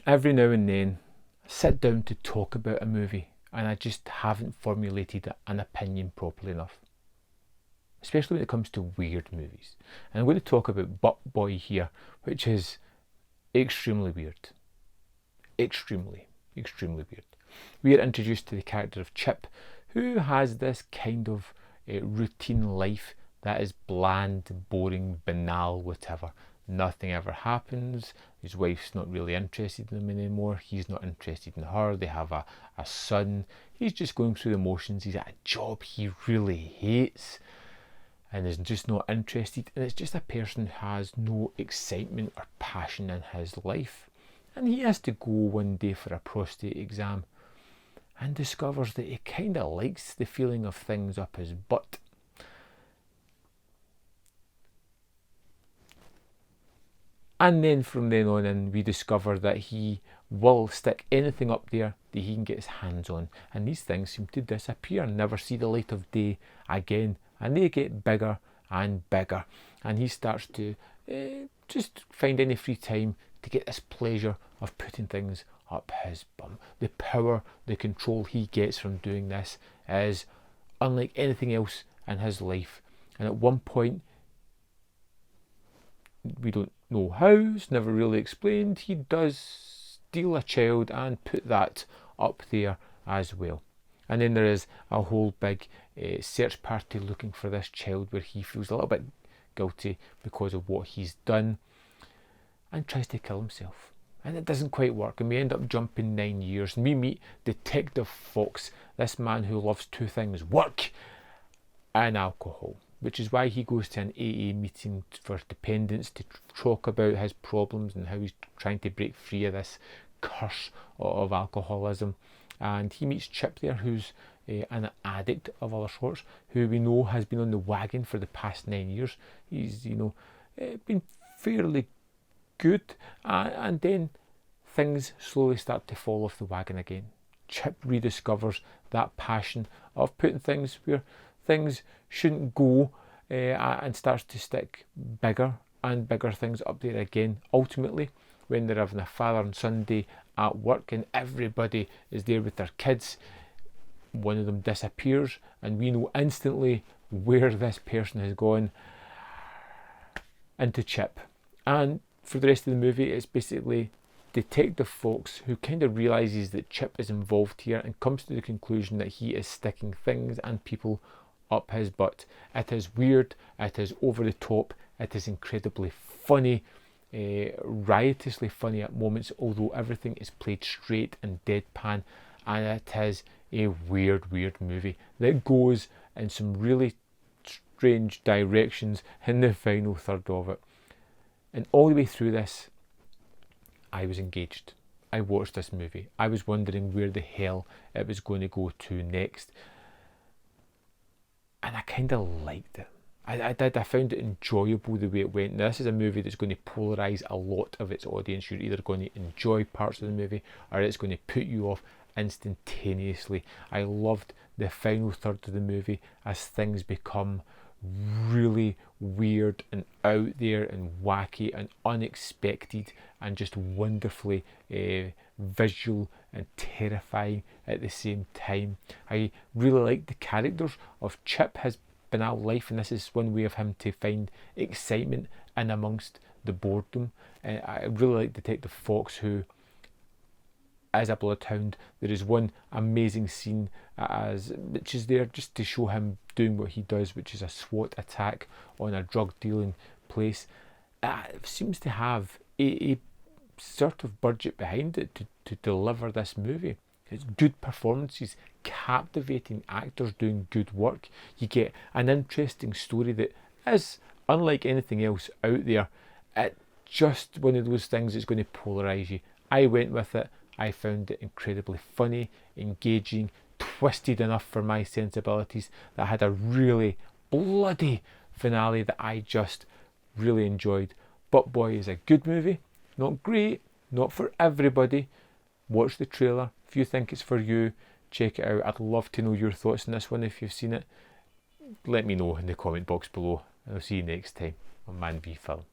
Every now and then, I sit down to talk about a movie and I just haven't formulated an opinion properly enough. Especially when it comes to weird movies. And I'm going to talk about Butt Boy here, which is extremely weird. Extremely weird. We are introduced to the character of Chip, who has this kind of routine life that is bland, boring, banal, whatever. Nothing ever happens. His wife's not really interested in him anymore. He's not interested in her. They have a son. He's just going through the motions. He's at a job he really hates and is just not interested. And it's just a person who has no excitement or passion in his life. And he has to go one day for a prostate exam and discovers that he kind of likes the feeling of things up his butt. And then from then on in, we discover that he will stick anything up there that he can get his hands on. And these things seem to disappear and never see the light of day again. And they get bigger and bigger. And he starts to just find any free time to get this pleasure of putting things up his bum. The power, the control he gets from doing this is unlike anything else in his life. And at one point, we don't know how, it's never really explained, he does steal a child and put that up there as well. And then there is a whole big search party looking for this child, where he feels a little bit guilty because of what he's done and tries to kill himself. And it doesn't quite work, and we end up jumping 9 years, and we meet Detective Fox, this man who loves two things: work and alcohol, which is why he goes to an AA meeting for dependents to talk about his problems and how he's trying to break free of this curse of alcoholism. And he meets Chip there, who's an addict of other sorts, who we know has been on the wagon for the past 9 years. He's, been fairly good, and then things slowly start to fall off the wagon again. Chip rediscovers that passion of putting things where things shouldn't go, and starts to stick bigger and bigger things up there again. Ultimately, when they're having a father and son day at work and everybody is there with their kids, one of them disappears and we know instantly where this person has gone: into Chip. And for the rest of the movie, it's basically Detective Fox who kind of realises that Chip is involved here and comes to the conclusion that he is sticking things and people up his butt. It is weird, it is over the top, it is incredibly funny, riotously funny at moments, although everything is played straight and deadpan, and it is a weird movie that goes in some really strange directions in the final third of it. And all the way through this, I was engaged. I watched this movie. I was wondering where the hell it was going to go to next. And I kind of liked it. I did. I found it enjoyable the way it went. Now, this is a movie that's going to polarise a lot of its audience. You're either going to enjoy parts of the movie or it's going to put you off instantaneously. I loved the final third of the movie as things become really weird and out there and wacky and unexpected and just wonderfully visual and terrifying at the same time. I really like the characters of Chip, his banal life, and this is one way of him to find excitement in amongst the boredom. I really like Detective Fox, who as a bloodhound. There is one amazing scene which is there just to show him doing what he does, which is a SWAT attack on a drug dealing place. It seems to have a sort of budget behind it to deliver this movie. It's good performances, captivating actors doing good work. You get an interesting story that is unlike anything else out there. It's just one of those things that's going to polarise you. I went with it. I found it incredibly funny, engaging, twisted enough for my sensibilities, that had a really bloody finale that I just really enjoyed. Butt Boy is a good movie. Not great, not for everybody. Watch the trailer. If you think it's for you, check it out. I'd love to know your thoughts on this one if you've seen it. Let me know in the comment box below. And I'll see you next time on Man v Film.